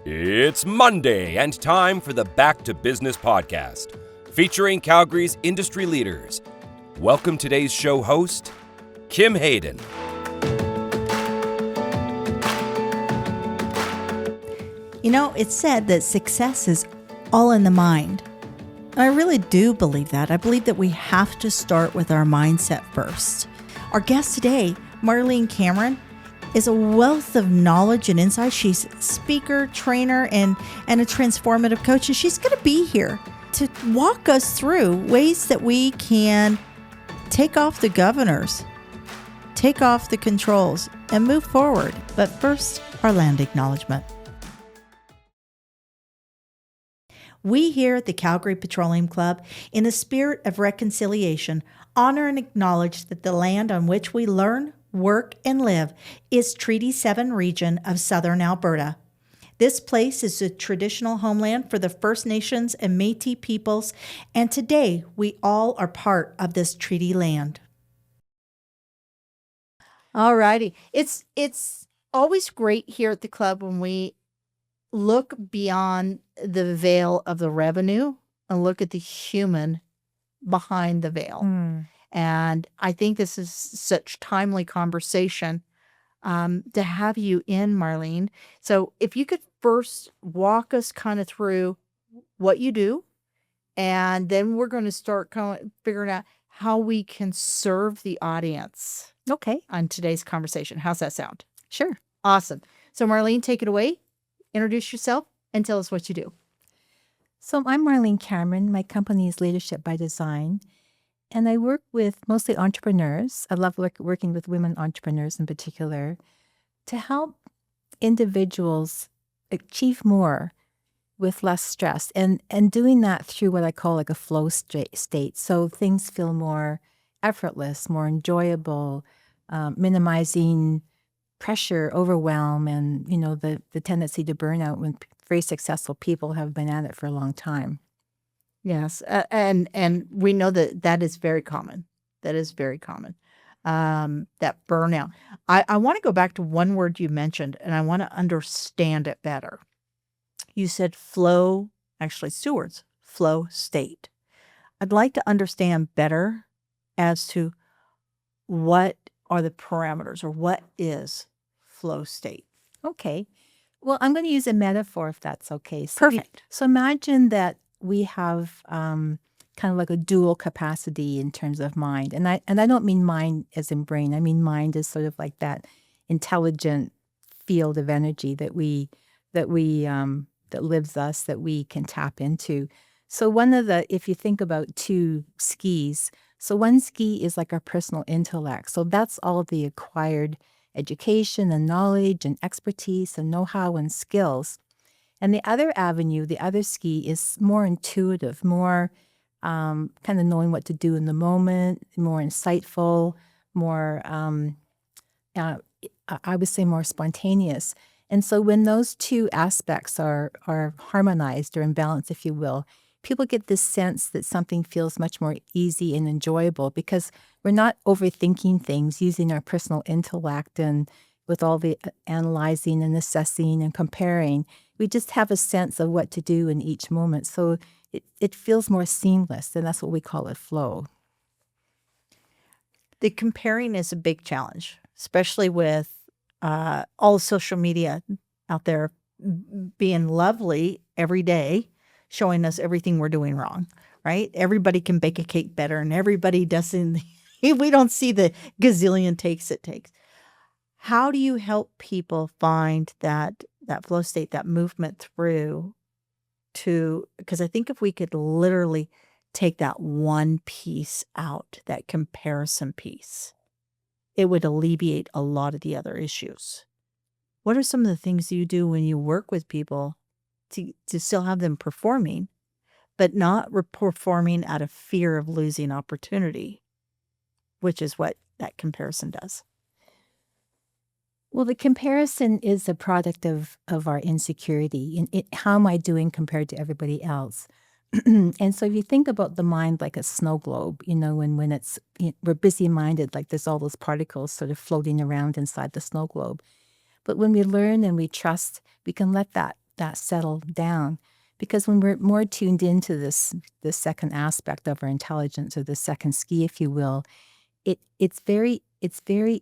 It's Monday and time for the Back to Business podcast, featuring Calgary's industry leaders. Welcome today's show host, Kim Hayden. You know, it's said that success is all in the mind. I really do believe that. I believe that we have to start with our mindset first. Our guest today, Marlene Cameron, is a wealth of knowledge and insight. She's a speaker, trainer, and a transformative coach. And she's going to be here to walk us through ways that we can take off the governors, take off the controls, and move forward. But first, our land acknowledgement. We here at the Calgary Petroleum Club, in the spirit of reconciliation, honor and acknowledge that the land on which we learn, work, and live is Treaty 7 region of southern Alberta. This place is a traditional homeland for the First Nations and Métis peoples, and today we all are part of this treaty land. All righty. It's always great here at the club when we look beyond the veil of the revenue and look at the human behind the veil. And I think this is such timely conversation to have you in, Marlene. So if you could first walk us kind of through what you do, and then we're going to start kind of figuring out how we can serve the audience. Okay. On today's conversation. How's that sound? Sure. Awesome. So Marlene, take it away. Introduce yourself and tell us what you do. So I'm Marlene Cameron. My company is Leadership by Design, and I work with mostly entrepreneurs. I love working with women entrepreneurs in particular to help individuals achieve more with less stress, and doing that through what I call like a flow state. So things feel more effortless, more enjoyable, minimizing pressure, overwhelm, and the tendency to burn out when very successful people have been at it for a long time. Yes, and we know that is very common. That is very common. That burnout. I want to go back to one word you mentioned, and I want to understand it better. You said flow, actually, two words, flow state. I'd like to understand better as to what are the parameters or what is flow state. Okay. Well, I'm going to use a metaphor if that's okay. Perfect. So imagine that we have kind of like a dual capacity in terms of mind. And I don't mean mind as in brain. I mean mind as sort of like that intelligent field of energy that lives us, that we can tap into. So if you think about two skis, so one ski is like our personal intellect. So that's all the acquired education and knowledge and expertise and know-how and skills. And the other avenue, the other ski, is more intuitive, more kind of knowing what to do in the moment, more insightful, more, I would say more spontaneous. And so when those two aspects are harmonized or in balance, if you will, people get this sense that something feels much more easy and enjoyable because we're not overthinking things using our personal intellect and with all the analyzing and assessing and comparing. We just have a sense of what to do in each moment. So it feels more seamless, and that's what we call it flow. The comparing is a big challenge, especially with all social media out there being lovely every day, showing us everything we're doing wrong, right? Everybody can bake a cake better, and everybody doesn't. We don't see the gazillion takes it takes. How do you help people find that flow state, that movement through to, because I think if we could literally take that one piece out, that comparison piece, it would alleviate a lot of the other issues. What are some of the things you do when you work with people to still have them performing, but not performing out of fear of losing opportunity, which is what that comparison does? Well, the comparison is a product of our insecurity. And how am I doing compared to everybody else? And so if you think about the mind like a snow globe, when it's we're busy-minded, like there's all those particles sort of floating around inside the snow globe. But when we learn and we trust, we can let that that settle down. Because when we're more tuned into this second aspect of our intelligence, or the second ski, if you will, it's very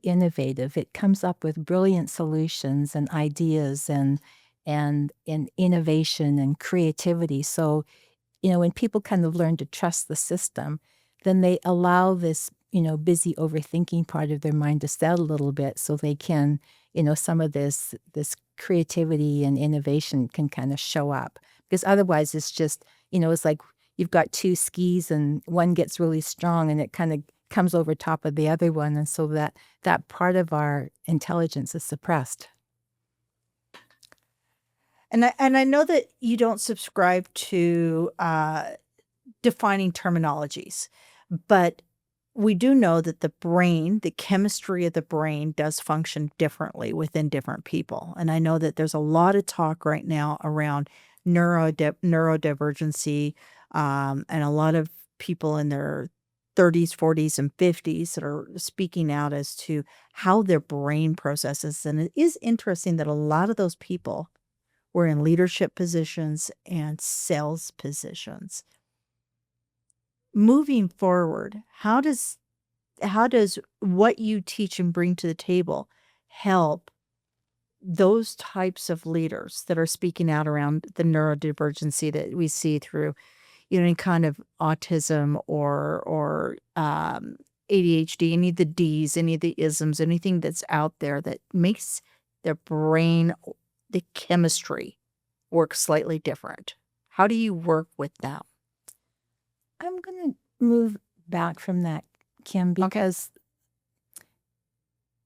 innovative. It comes up with brilliant solutions and ideas and innovation and creativity. So, when people kind of learn to trust the system, then they allow this, busy overthinking part of their mind to settle a little bit, so they can, some of this creativity and innovation can kind of show up. Because otherwise it's just, it's like you've got two skis and one gets really strong and it kind of comes over top of the other one. And so that part of our intelligence is suppressed. And I know that you don't subscribe to defining terminologies, but we do know that the brain, the chemistry of the brain, does function differently within different people. And I know that there's a lot of talk right now around neurodivergency, and a lot of people in their 30s, 40s, and 50s that are speaking out as to how their brain processes. And it is interesting that a lot of those people were in leadership positions and sales positions. Moving forward, how does what you teach and bring to the table help those types of leaders that are speaking out around the neurodivergency that we see through, any kind of autism or ADHD, any of the Ds, any of the isms, anything that's out there that makes their brain, the chemistry, work slightly different? How do you work with them? I'm going to move back from that, Kim, because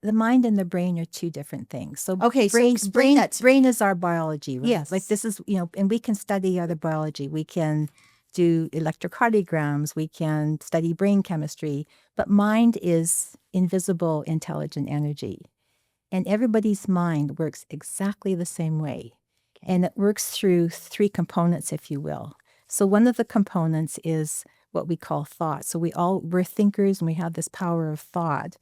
the mind and the brain are two different things. So brain is our biology, right? Yes. Like this is, and we can study other biology. We can do electrocardiograms. We can study brain chemistry. But mind is invisible, intelligent energy. And everybody's mind works exactly the same way. And it works through three components, if you will. So one of the components is what we call thought. So we're thinkers, and we have this power of thought.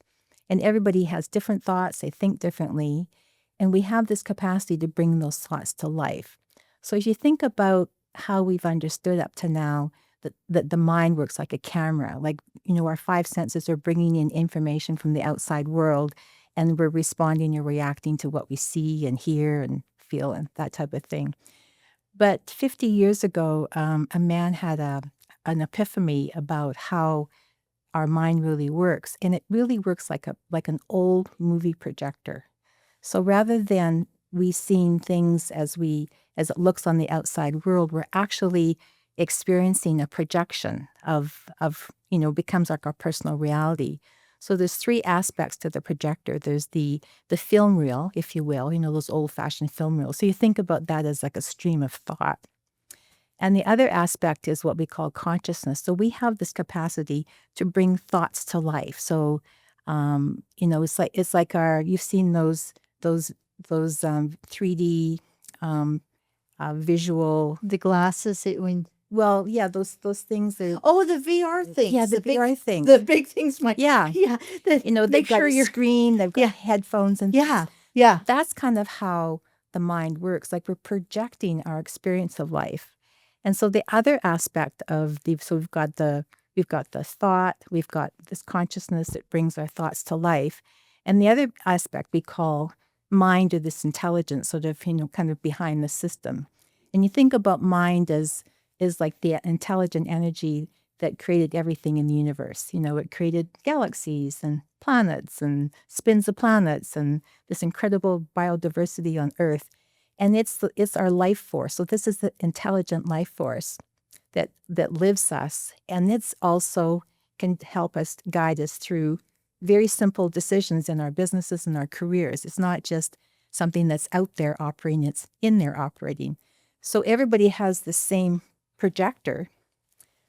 And everybody has different thoughts. They think differently. And we have this capacity to bring those thoughts to life. So as you think about how we've understood up to now that the mind works like a camera, like, our five senses are bringing in information from the outside world, and we're responding or reacting to what we see and hear and feel and that type of thing. But 50 years ago, a man had an epiphany about how our mind really works, and it really works like an old movie projector. So rather than we seeing things as it looks on the outside world, we're actually experiencing a projection of becomes like our personal reality. So there's three aspects to the projector. There's the film reel, if you will, those old-fashioned film reels. So you think about that as like a stream of thought. And the other aspect is what we call consciousness. So we have this capacity to bring thoughts to life. So, it's like you've seen those 3D visual. The glasses, those things. the VR things. Yeah, the VR things. The big things. Yeah. They've got a screen, they've got headphones and things. Yeah. That's kind of how the mind works. Like we're projecting our experience of life. And so the other aspect of we've got the thought, we've got this consciousness that brings our thoughts to life. And the other aspect we call mind, or this intelligence, sort of, kind of behind the system. And you think about mind as like the intelligent energy that created everything in the universe. It created galaxies and planets and spins of planets and this incredible biodiversity on Earth. And it's our life force. So this is the intelligent life force that lives us. And it's also can help us, guide us through very simple decisions in our businesses and our careers. It's not just something that's out there operating, it's in there operating. So everybody has the same projector,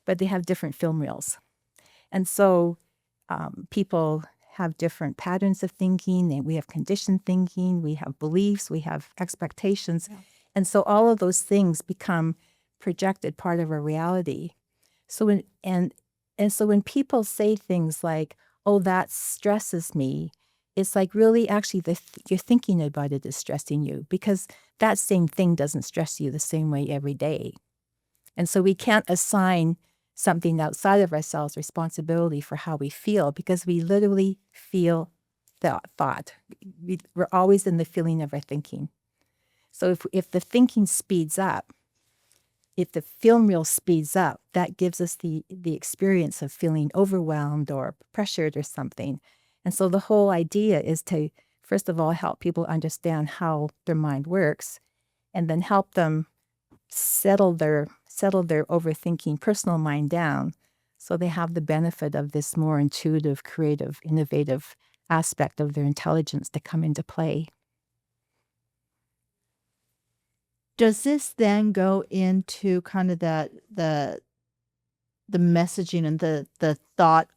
but they have different film reels. And so people have different patterns of thinking, and we have conditioned thinking, we have beliefs, we have expectations. Yeah. And so all of those things become projected part of our reality. So when people say things like, "Oh, that stresses me," it's like really actually you're thinking about it is stressing you, because that same thing doesn't stress you the same way every day. And so we can't assign something outside of ourselves responsibility for how we feel, because we literally feel that thought. We're always in the feeling of our thinking. So if the thinking speeds up, if the film reel speeds up, that gives us the experience of feeling overwhelmed or pressured or something. And so the whole idea is to, first of all, help people understand how their mind works, and then help them settle their overthinking personal mind down, so they have the benefit of this more intuitive, creative, innovative aspect of their intelligence to come into play. Does this then go into kind of the messaging and the thought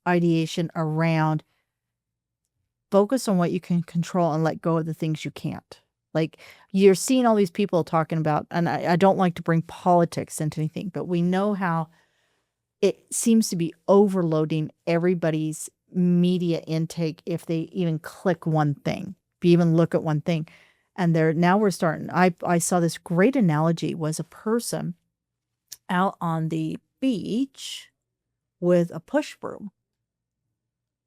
ideation around focus on what you can control and let go of the things you can't? Like, you're seeing all these people talking about, and I don't like to bring politics into anything, but we know how it seems to be overloading everybody's media intake if they even click one thing, if you even look at one thing. And we're starting. I saw this great analogy, was a person out on the beach with a push broom.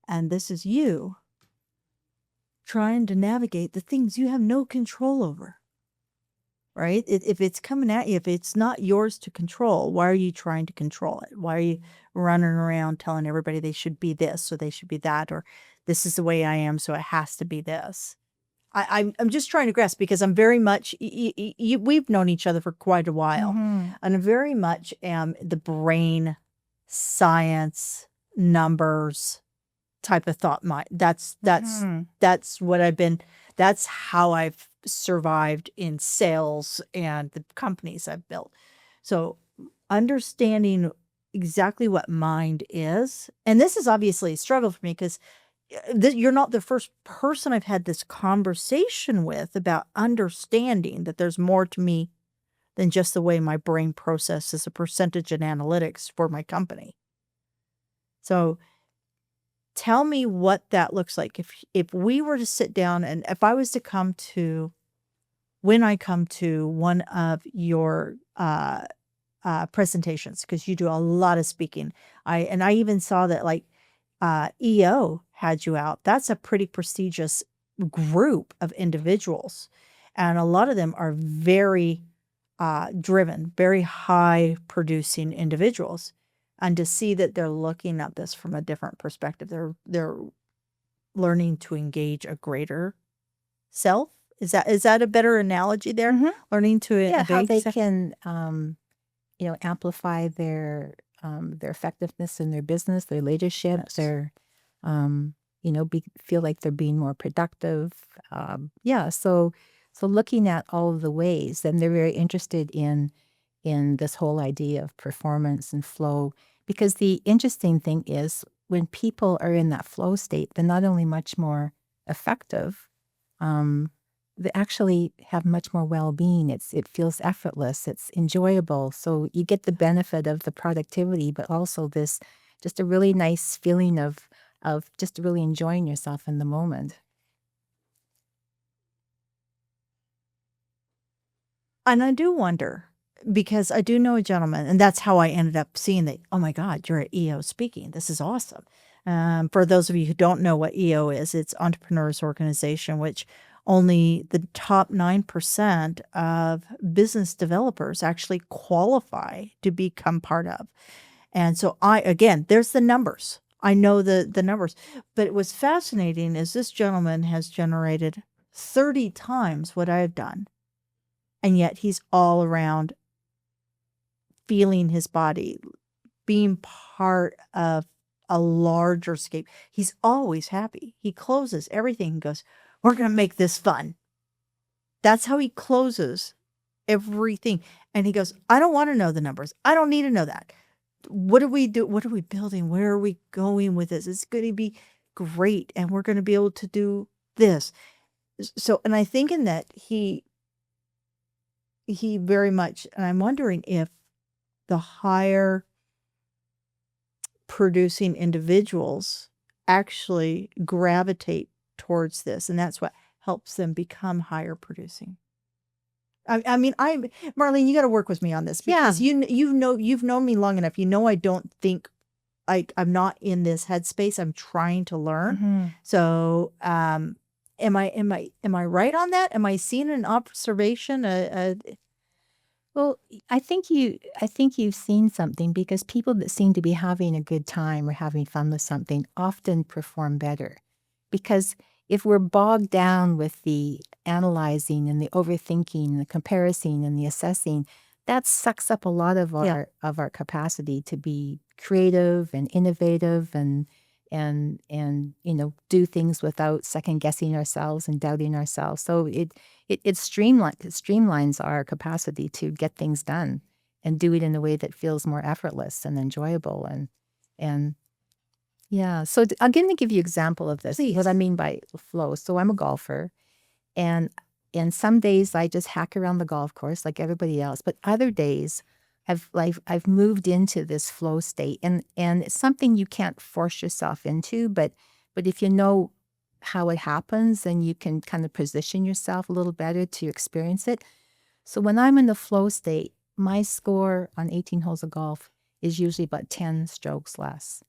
And this is you trying to navigate the things you have no control over, right? If it's coming at you, if it's not yours to control, why are you trying to control it? Why are you running around telling everybody they should be this or they should be that, or this is the way I am, so it has to be this? I'm just trying to grasp, because I'm very much, we've known each other for quite a while, and I very much am the brain, science, numbers type of thought mind. That's what I've been. That's how I've survived in sales and the companies I've built. So understanding exactly what mind is, and this is obviously a struggle for me, because you're not the first person I've had this conversation with about understanding that there's more to me than just the way my brain processes a percentage in analytics for my company. So tell me what that looks like. If we were to sit down, and if I was to come to, when I come to one of your presentations, because you do a lot of speaking, I even saw that, like, EO had you out. That's a pretty prestigious group of individuals. And a lot of them are very driven, very high producing individuals. And to see that they're looking at this from a different perspective, they're learning to engage a greater self. Is that a better analogy there? Learning to how they can amplify their effectiveness in their business, their leadership, Yes. their feel like they're being more productive. So looking at all of the ways, and they're very interested in this whole idea of performance and flow, because the interesting thing is, when people are in that flow state, they're not only much more effective, they actually have much more well-being. It feels effortless. It's enjoyable. So you get the benefit of the productivity, but also this just a really nice feeling of just really enjoying yourself in the moment. And I do wonder, because I do know a gentleman, and that's how I ended up seeing that, oh my God, you're at EO speaking. This is awesome. For those of you who don't know what EO is, it's Entrepreneurs Organization, which only the top 9% of business developers actually qualify to become part of. And so again, there's the numbers. I know the numbers. But what's fascinating is this gentleman has generated 30 times what I've done. And yet he's all around feeling his body, being part of a larger scape. He's always happy. He closes everything and goes, we're going to make this fun. That's how he closes everything. And he goes, I don't want to know the numbers. I don't need to know that. What do we do? What are we building? Where are we going with this? It's going to be great. And we're going to be able to do this. So, and I think in that he very much, and I'm wondering if the higher producing individuals actually gravitate towards this, and that's what helps them become higher producing. Marlene, you got to work with me on this because you've known me long enough. You know, I don't think I'm not in this headspace. I'm trying to learn. Mm-hmm. So, am I right on that? Am I seeing an observation? Well, I think you've seen something, because people that seem to be having a good time or having fun with something often perform better. Because if we're bogged down with the analyzing and the overthinking, the comparison and the assessing, that sucks up a lot of our capacity to be creative and innovative and do things without second guessing ourselves and doubting ourselves. So it streamlines our capacity to get things done and do it in a way that feels more effortless and enjoyable and yeah. So I'm going to give you an example of this. Please. What I mean by flow. So I'm a golfer, and some days I just hack around the golf course like everybody else. But other days I've moved into this flow state, and it's something you can't force yourself into. But if you know how it happens, then you can kind of position yourself a little better to experience it. So when I'm in the flow state, my score on 18 holes of golf is usually about 10 strokes less.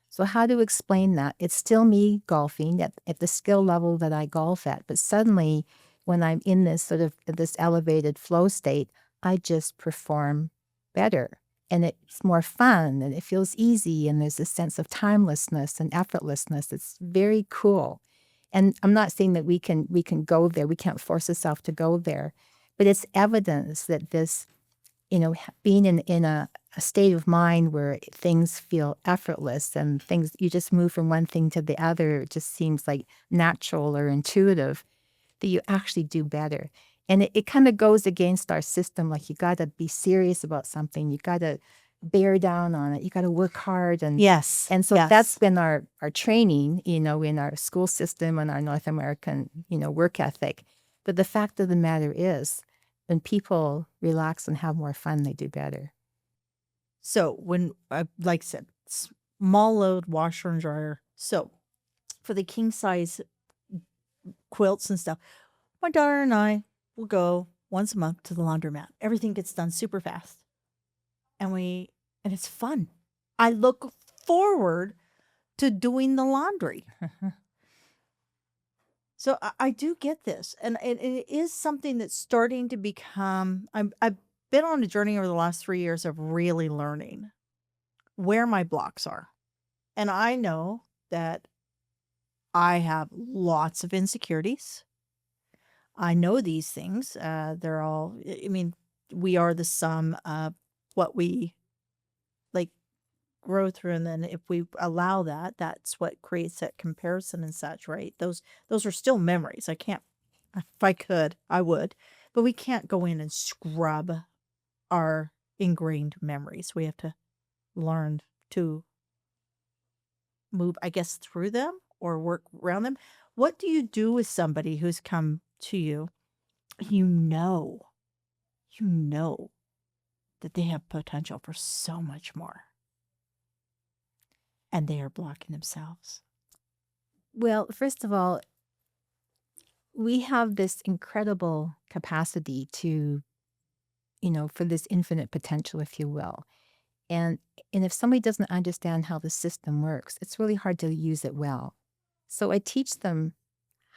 So how to explain that? It's still me golfing at the skill level that I golf at, but suddenly when I'm in this sort of this elevated flow state, I just perform better, and it's more fun, and it feels easy, and there's a sense of timelessness and effortlessness. It's very cool. And I'm not saying that we can go there. We can't force ourselves to go there, but it's evidence that this, being in a state of mind where things feel effortless and things, you just move from one thing to the other, it just seems like natural or intuitive, that you actually do better. And it kind of goes against our system. Like, you got to be serious about something. You got to bear down on it. You got to work hard. And Yes. And so that's been our training, in our school system and our North American, work ethic. But the fact of the matter is, when people relax and have more fun, they do better. So when, like I said, small load washer and dryer. So for the king size quilts and stuff, my daughter and I will go once a month to the laundromat. Everything gets done super fast. And it's fun. I look forward to doing the laundry. So I do get this. And it is something that's starting to become, I've been on a journey over the last 3 years of really learning where my blocks are. And I know that I have lots of insecurities. I know these things. They're all, we are the sum of what we grow through. And then if we allow that, that's what creates that comparison and such, right? Those are still memories. If I could, I would, but we can't go in and scrub our ingrained memories. We have to learn to move, I guess, through them or work around them. What do you do with somebody who's come to you? You know that they have potential for so much more, and they are blocking themselves. Well, first of all, we have this incredible capacity to, for this infinite potential, if you will. And if somebody doesn't understand how the system works, it's really hard to use it well. So I teach them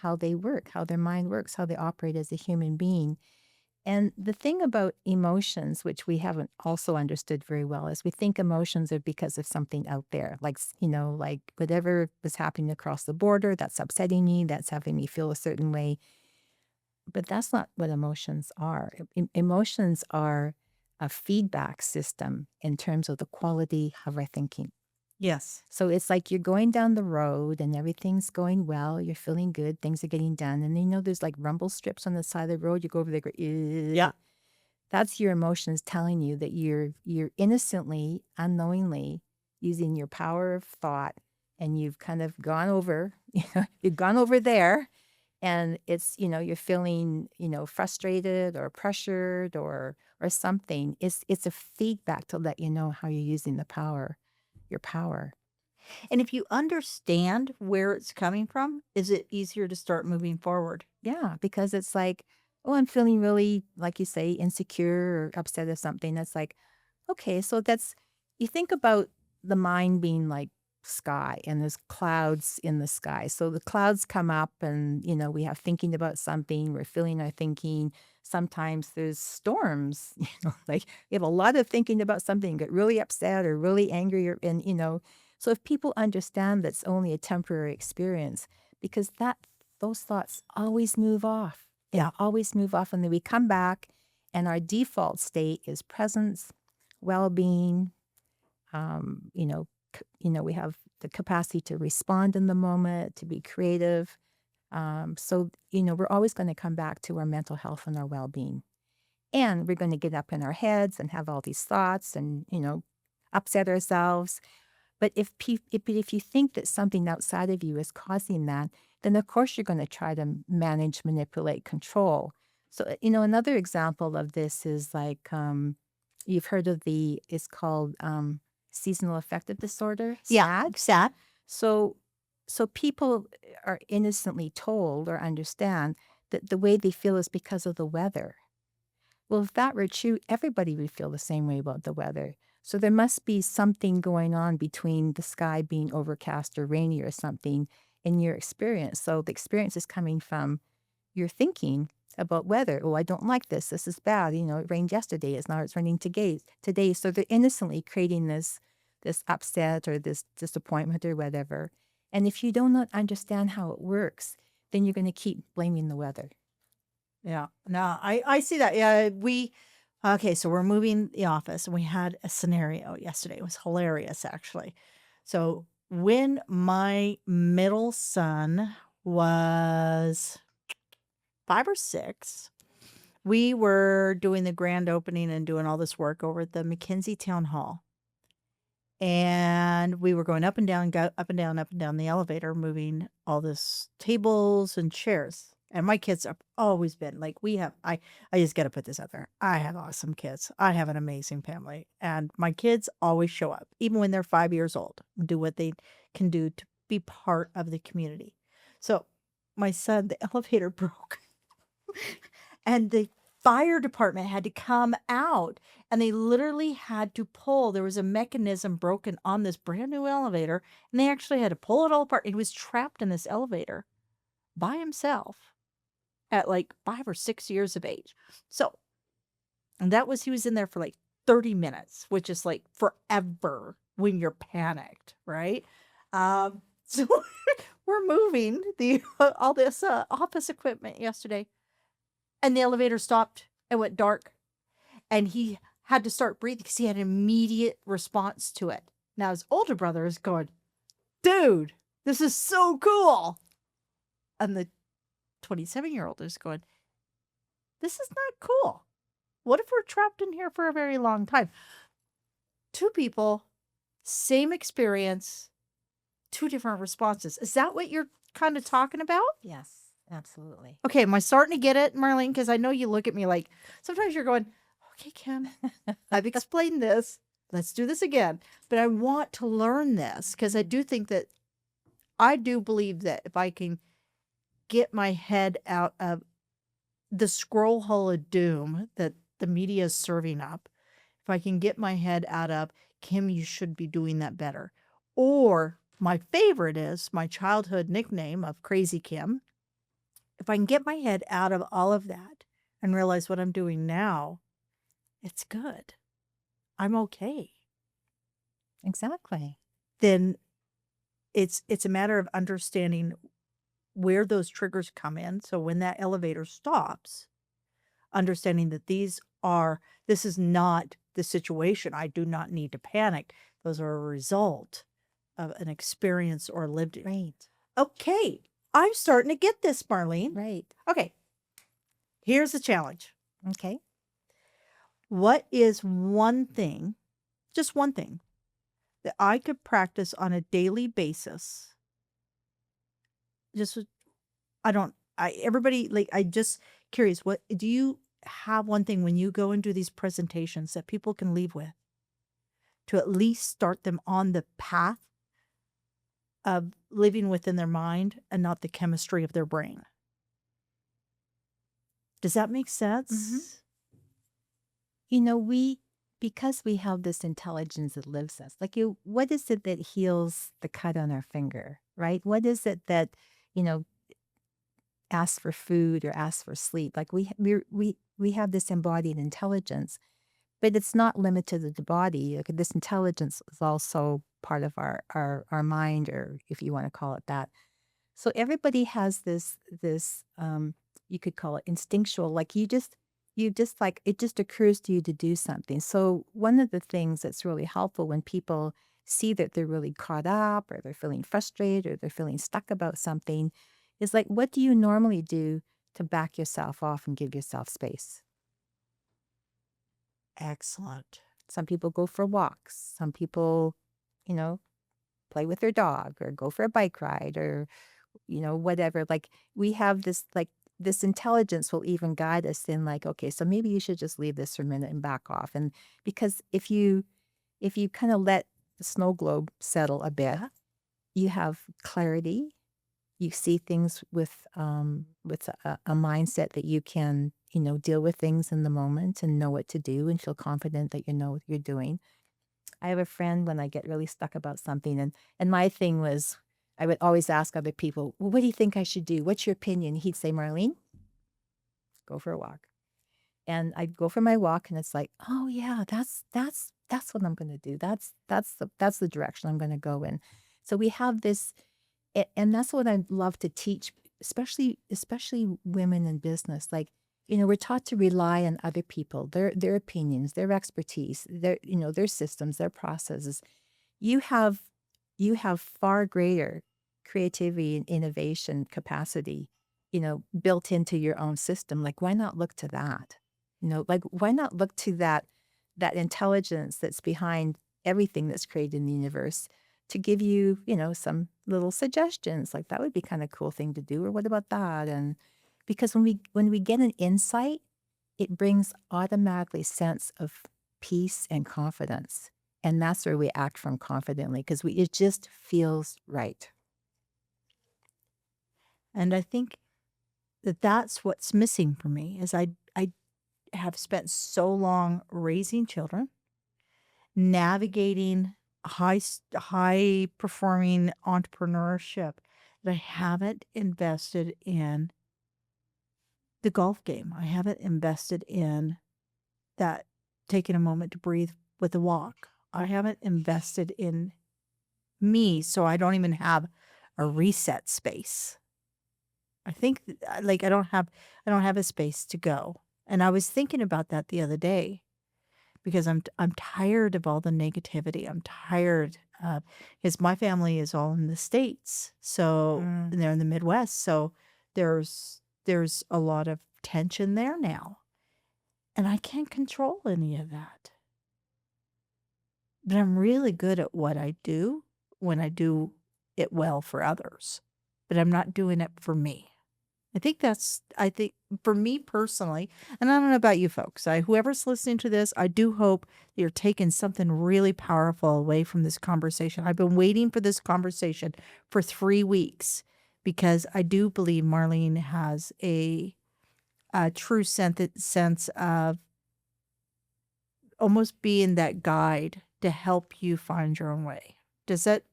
how they work, how their mind works, how they operate as a human being. And the thing about emotions, which we haven't also understood very well, is we think emotions are because of something out there, like whatever was happening across the border, that's upsetting me, that's having me feel a certain way. But that's not what emotions are. Emotions are a feedback system in terms of the quality of our thinking. Yes. So it's like you're going down the road and everything's going well. You're feeling good. Things are getting done. And there's like rumble strips on the side of the road. You go over there, go, yeah. That's your emotions telling you that you're innocently, unknowingly using your power of thought, and you've kind of gone over, you've gone over there, and it's, you're feeling, frustrated or pressured or something. It's a feedback to let you know how you're using your power. And if you understand where it's coming from, is it easier to start moving forward? Yeah, because it's like, oh, I'm feeling really, like you say, insecure or upset or something. That's like, okay, so that's, you think about the mind being like sky and there's clouds in the sky. So the clouds come up and, we have thinking about something, we're feeling our thinking. Sometimes there's storms, like you have a lot of thinking about something, get really upset or really angry and. So if people understand that's only a temporary experience, because those thoughts always move off. Yeah. Always move off. And then we come back and our default state is presence, well-being. We have the capacity to respond in the moment, to be creative. We're always going to come back to our mental health and our well-being. And we're going to get up in our heads and have all these thoughts and, upset ourselves. But if you think that something outside of you is causing that, then of course you're going to try to manage, manipulate, control. So, another example of this is like, you've heard of it's called seasonal affective disorder, SAD. SAD. So people are innocently told or understand that the way they feel is because of the weather. Well, if that were true, everybody would feel the same way about the weather. So there must be something going on between the sky being overcast or rainy or something in your experience. So the experience is coming from your thinking about weather. Oh, I don't like this. This is bad. It rained yesterday. It's raining today. So they're innocently creating this upset or this disappointment or whatever. And if you do not understand how it works, then you're going to keep blaming the weather. Yeah. No, I see that. Yeah. Okay, so we're moving the office and we had a scenario yesterday. It was hilarious, actually. So when my middle son was 5 or 6, we were doing the grand opening and doing all this work over at the McKinsey Town Hall. And we were going up and down the elevator, moving all this tables and chairs. And my kids have always been like, I just got to put this out there. I have awesome kids. I have an amazing family. And my kids always show up, even when they're 5 years old, do what they can do to be part of the community. So my son, the elevator broke and the fire department had to come out and they literally had to pull. There was a mechanism broken on this brand new elevator and they actually had to pull it all apart. He was trapped in this elevator by himself at like 5 or 6 years of age. So, and he was in there for like 30 minutes, which is like forever when you're panicked, right? So we're moving all this office equipment yesterday and the elevator stopped and went dark and he had to start breathing because he had an immediate response to it. Now his older brother is going, dude, this is so cool. And the 27-year-old is going, this is not cool. What if we're trapped in here for a very long time? 2 people, same experience, 2 different responses. Is that what you're kind of talking about? Yes, absolutely. Okay, am I starting to get it, Marlene? Because I know you look at me like, sometimes you're going, okay, Kim, I've explained this. Let's do this again. But I want to learn this because I do believe that if I can get my head out of the scroll hole of doom that the media is serving up, if I can get my head out of, Kim, you should be doing that better. Or my favorite is my childhood nickname of Crazy Kim. If I can get my head out of all of that and realize what I'm doing now, it's good. I'm okay. Exactly. Then it's a matter of understanding where those triggers come in. So when that elevator stops, understanding that this is not the situation. I do not need to panic. Those are a result of an experience or lived. Right. Okay. I'm starting to get this, Marlene. Right. Okay. Here's the challenge. Okay. What is one thing, just one thing, that I could practice on a daily basis? I'm just curious, what do you have one thing when you go and do these presentations that people can leave with to at least start them on the path of living within their mind and not the chemistry of their brain. Does that make sense? You know, because we have this intelligence that lives us, like what is it that heals the cut on our finger, right? What is it that, you know, asks for food or asks for sleep? Like we have this embodied intelligence, but it's not limited to the body. Like this intelligence is also part of our mind, or if you want to call it that. So everybody has this you could call it instinctual, like you just like it just occurs to you to do something. So one of the things that's really helpful when people see that they're really caught up or they're feeling frustrated or they're feeling stuck about something is like, what do you normally do to back yourself off and give yourself space? Excellent. Some people go for walks. Some people, you know, play with their dog or go for a bike ride or, you know, whatever. Like we have this, like this intelligence will even guide us in like, okay, so maybe you should just leave this for a minute and back off. And because if you kind of let the snow globe settle a bit, you have clarity. You see things with a mindset that you can, you know, deal with things in the moment and know what to do and feel confident that you know what you're doing. I have a friend when I get really stuck about something, and my thing was I would always ask other people, well, what do you think I should do? What's your opinion? He'd say, Marlene, go for a walk. And I'd go for my walk and it's like, oh yeah, that's what I'm gonna do. That's the direction I'm gonna go in. So we have this, and that's what I love to teach, especially women in business. Like, you know, we're taught to rely on other people, their opinions, their expertise, their systems, their processes. You have far greater creativity and innovation capacity, you know, built into your own system. Like, why not look to that? You know, like why not look to that intelligence that's behind everything that's created in the universe to give you, you know, some little suggestions. Like that would be kind of cool thing to do, or what about that? And because when we get an insight, it brings automatically sense of peace and confidence. And that's where we act from confidently because it just feels right. And I think that's what's missing for me is I have spent so long raising children, navigating high performing entrepreneurship that I haven't invested in the golf game. I haven't invested in that taking a moment to breathe with a walk. I haven't invested in me, so I don't even have a reset space. I think like I don't have a space to go. And I was thinking about that the other day because I'm tired of all the negativity. I'm tired because my family is all in the States. So and they're in the Midwest. So there's a lot of tension there now. And I can't control any of that. But I'm really good at what I do when I do it well for others. But I'm not doing it for me. I think for me personally, and I don't know about you folks, whoever's listening to this, I do hope that you're taking something really powerful away from this conversation. I've been waiting for this conversation for 3 weeks because I do believe Marlene has a true sense of almost being that guide to help you find your own way. Does that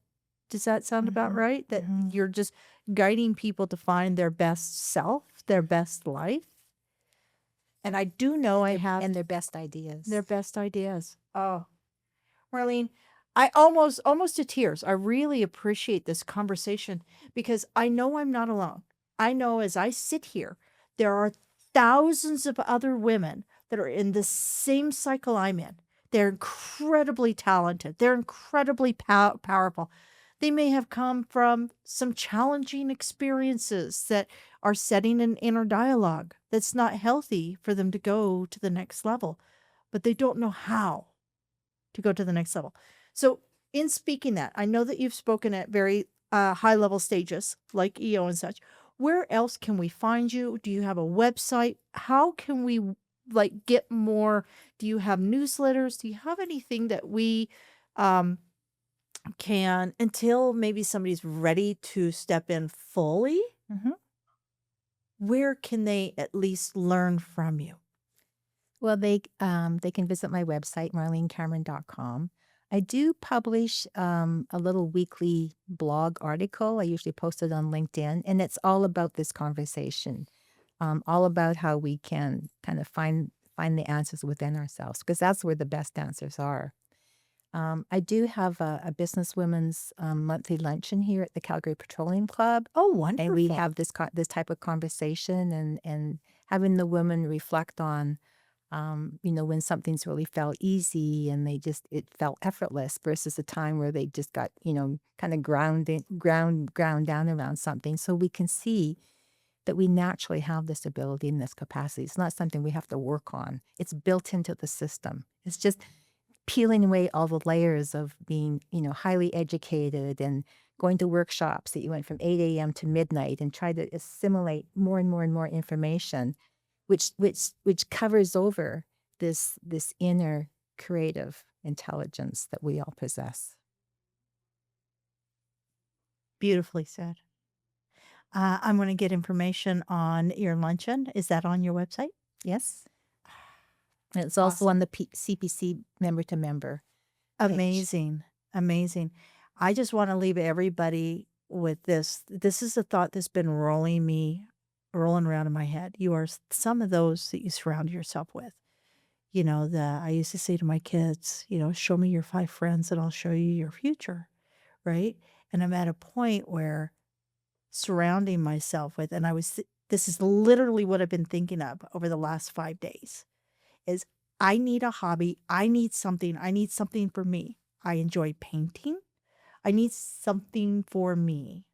sound about right? That you're just guiding people to find their best self, their best life? And I do know and their best ideas. Their best ideas. Oh, Marlene, I almost to tears. I really appreciate this conversation because I know I'm not alone. I know as I sit here, there are thousands of other women that are in the same cycle I'm in. They're incredibly talented. They're incredibly powerful. They may have come from some challenging experiences that are setting an inner dialogue that's not healthy for them to go to the next level, but they don't know how to go to the next level. So in speaking that, I know that you've spoken at very high level stages like EO and such. Where else can we find you? Do you have a website? How can we get more? Do you have newsletters? Do you have anything that we can, until maybe somebody's ready to step in fully, Mhm. where can they at least learn from you? Well, they can visit my website, marlenecameron.com. I do publish a little weekly blog article. I usually post it on LinkedIn, and it's all about this conversation, all about how we can kind of find the answers within ourselves, because that's where the best answers are. I do have a businesswomen's monthly luncheon here at the Calgary Petroleum Club, Oh, and we wonderful. have this type of conversation and having the women reflect on when something's really felt easy and it felt effortless versus a time where they just got, kind of ground down around something. So we can see that we naturally have this ability and this capacity. It's not something we have to work on. It's built into the system. It's just peeling away all the layers of being, highly educated and going to workshops that you went from 8 a.m. to midnight and try to assimilate more and more and more information, which covers over this inner creative intelligence that we all possess. Beautifully said. I'm going to get information on your luncheon. Is that on your website? Yes. And it's also Awesome. on the CPC member to member page. Amazing. Amazing. I just want to leave everybody with this. This is a thought that's been rolling around in my head. You are some of those that you surround yourself with. I used to say to my kids, show me your 5 friends and I'll show you your future, right? And I'm at a point where surrounding myself with, and this is literally what I've been thinking of over the last 5 days, is I need a hobby. I need something for me. I enjoy painting. I need something for me.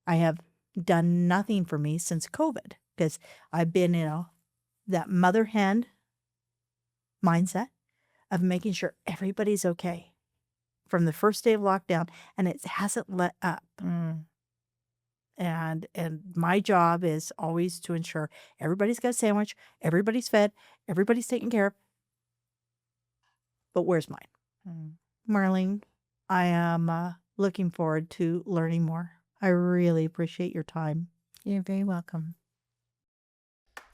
I have done nothing for me since COVID because I've been in that mother hen mindset of making sure everybody's okay from the first day of lockdown, and it hasn't let up. And my job is always to ensure everybody's got a sandwich, everybody's fed, everybody's taken care of. But where's mine? Marlene, I am looking forward to learning more. I really appreciate your time. You're very welcome.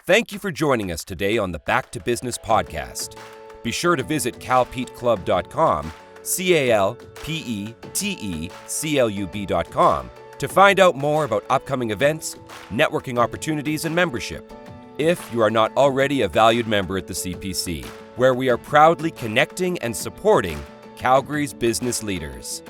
Thank you for joining us today on the Back to Business podcast. Be sure to visit calpeteclub.com, CALPETECLUB.com, to find out more about upcoming events, networking opportunities, and membership. If you are not already a valued member at the CPC, where we are proudly connecting and supporting Calgary's business leaders.